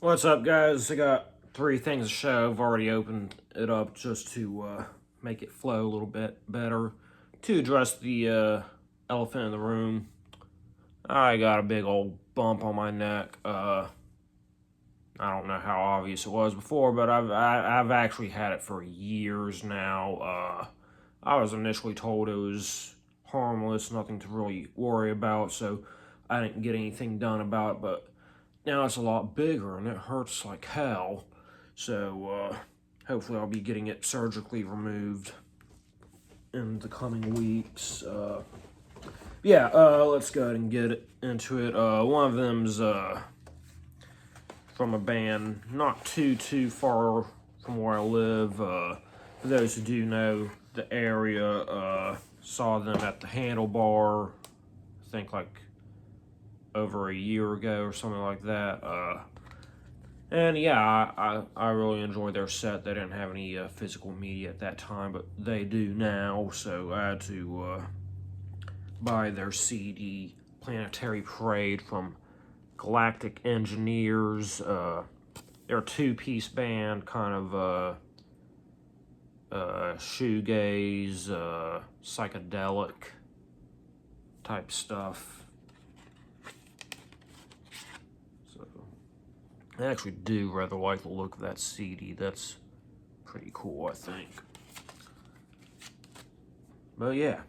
What's up, guys? I got three things to show. I've already opened it up just to make it flow a little bit better. To address the elephant in the room, I got a big old bump on my neck. I don't know how obvious it was before, but I've actually had it for years now. I was initially told it was harmless, nothing to really worry about, so I didn't get anything done about it, but now it's a lot bigger and it hurts like hell. So hopefully I'll be getting it surgically removed in the coming weeks. Let's go ahead and get into it. One of them's from a band not too far from where I live. For those who do know the area, saw them at the Handlebar, I think like over a year ago or something like that. And yeah, I really enjoyed their set. They didn't have any physical media at that time, but they do now. So I had to buy their CD, Planetary Parade, from Galactic Engineers. They're a two-piece band, kind of shoegaze, psychedelic type stuff. I actually do rather like the look of that CD. That's pretty cool, I think. But yeah,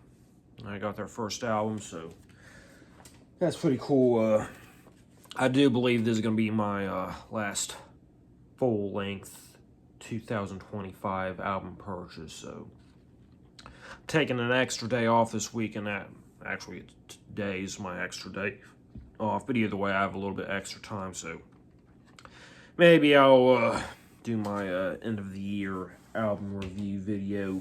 I got their first album, so that's pretty cool. I do believe this is going to be my last full-length 2025 album purchase, so taking an extra day off this week, and that actually today's my extra day off, but either way I have a little bit extra time, so maybe I'll do my end of the year album review video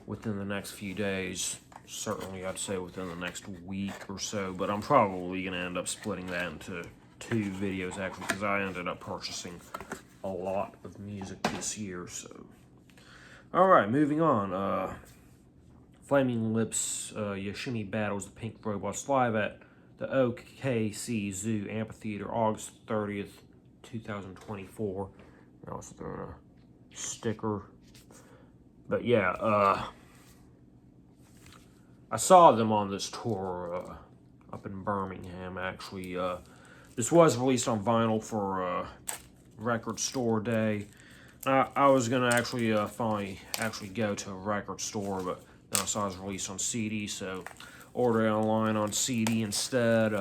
within the next few days. Certainly, I'd say within the next week or so, but I'm probably going to end up splitting that into two videos, actually, because I ended up purchasing a lot of music this year, so. Alright, moving on. Flaming Lips, Yoshimi battles the Pink Robots live at the OKC Zoo Amphitheater, August 30th, 2024. I also throwing a sticker. But yeah, I saw them on this tour up in Birmingham, actually. This was released on vinyl for Record Store Day. I was going to actually finally go to a record store, but then I saw it was released on CD, so ordered it online on CD instead.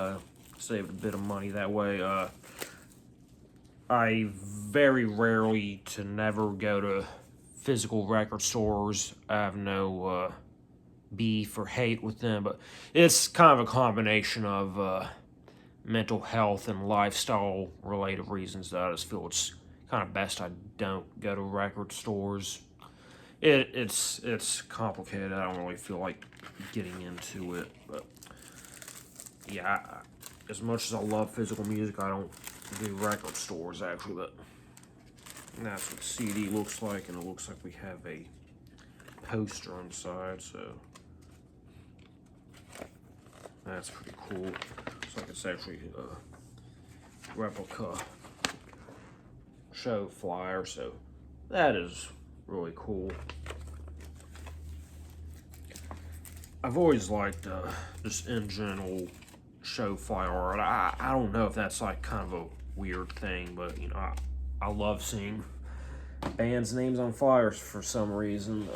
Saved a bit of money that way. I very rarely to never go to physical record stores. I have no beef or hate with them, but it's kind of a combination of mental health and lifestyle related reasons that I just feel it's kind of best I don't go to record stores. It's complicated. I don't really feel like getting into it, but yeah, as much as I love physical music, I don't do record stores actually, but that's what the CD looks like, and it looks like we have a poster inside, so that's pretty cool. Looks like it's actually a replica show flyer, so that is really cool. I've always liked just in general show flyer art. I don't know if that's like kind of a weird thing, but you know, I love seeing bands' names on flyers for some reason.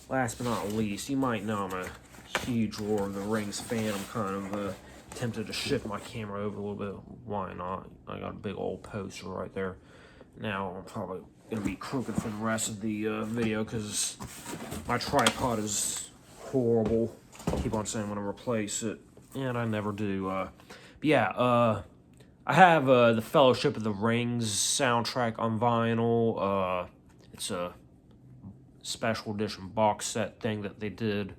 Last but not least, you might know I'm a huge Lord of the Rings fan. I'm kind of tempted to shift my camera over a little bit. Why not? I got a big old poster right there. Now I'm probably going to be crooked for the rest of the video because my tripod is horrible. I keep on saying I'm going to replace it, and I never do. I have the Fellowship of the Rings soundtrack on vinyl. It's a special edition box set thing that they did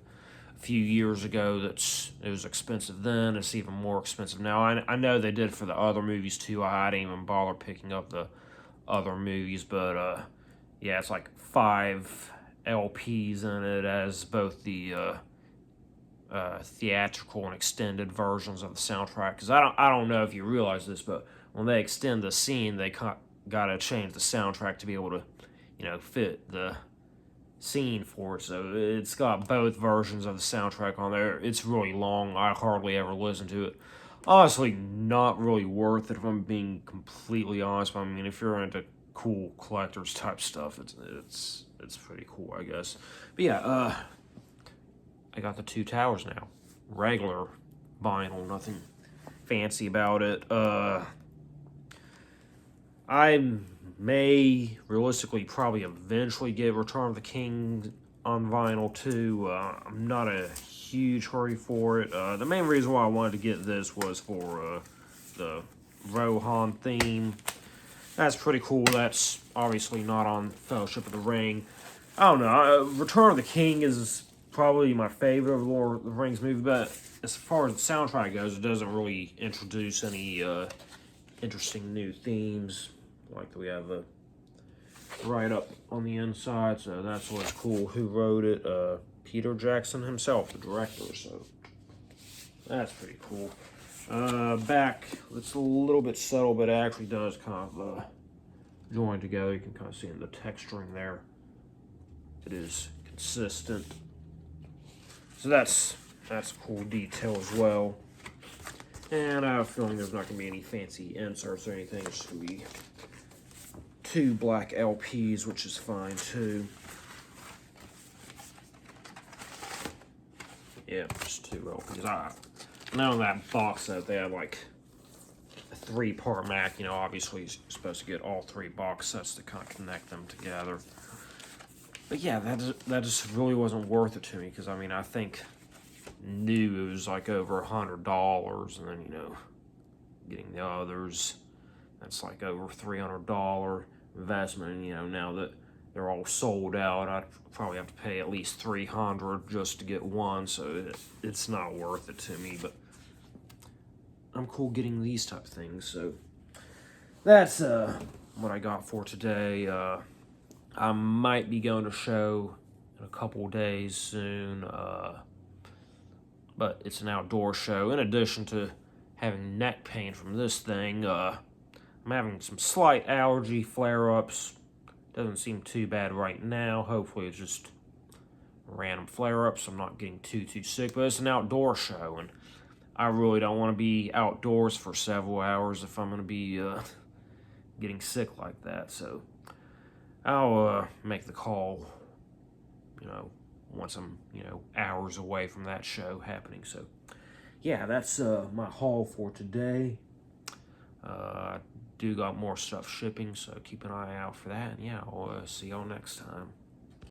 a few years ago. It was expensive then. It's even more expensive now. I know they did it for the other movies too. I didn't even bother picking up the other movies, but yeah, it's like 5 LPs in it as both the theatrical and extended versions of the soundtrack. Because I don't know if you realize this, but when they extend the scene, they gotta change the soundtrack to be able to, fit the scene for it. So it's got both versions of the soundtrack on there. It's really long. I hardly ever listen to it. Honestly, not really worth it if I'm being completely honest. I mean, if you're into cool collectors type stuff, it's pretty cool, I guess. But yeah, I got the two towers now. Regular vinyl, nothing fancy about it. I may realistically probably eventually get Return of the King on vinyl too. I'm not a huge hurry for it. The main reason why I wanted to get this was for the Rohan theme. That's pretty cool. That's obviously not on Fellowship of the Ring. I don't know. Return of the King is probably my favorite of the Lord of the Rings movie, but as far as the soundtrack goes, it doesn't really introduce any interesting new themes. Like we have a right up on the inside, so that's what's cool. Who wrote it? Peter Jackson himself, the director, so that's pretty cool. Back, it's a little bit subtle, but it actually does kind of join together. You can kind of see in the texturing there. It is consistent. So that's a cool detail as well. And I have a feeling there's not going to be any fancy inserts or anything. It's just going to be 2 black LPs, which is fine too. Yeah, just 2 LPs. I know in that box set they have like a 3-part Mac. Obviously you're supposed to get all 3 box sets to kind of connect them together. But yeah, that just really wasn't worth it to me, because I mean, I think new it was like over $100, and then getting the others, that's like over $300 investment. And now that they're all sold out, I'd probably have to pay at least $300 just to get one, so it's not worth it to me. But I'm cool getting these type of things. So that's what I got for today. I might be going to show in a couple days soon, but it's an outdoor show. In addition to having neck pain from this thing, I'm having some slight allergy flare-ups. Doesn't seem too bad right now. Hopefully it's just random flare-ups. I'm not getting too sick, but it's an outdoor show, and I really don't want to be outdoors for several hours if I'm going to be getting sick like that. So I'll make the call, once I'm, hours away from that show happening. So, yeah, that's my haul for today. I do got more stuff shipping, so keep an eye out for that. And yeah, I'll see y'all next time.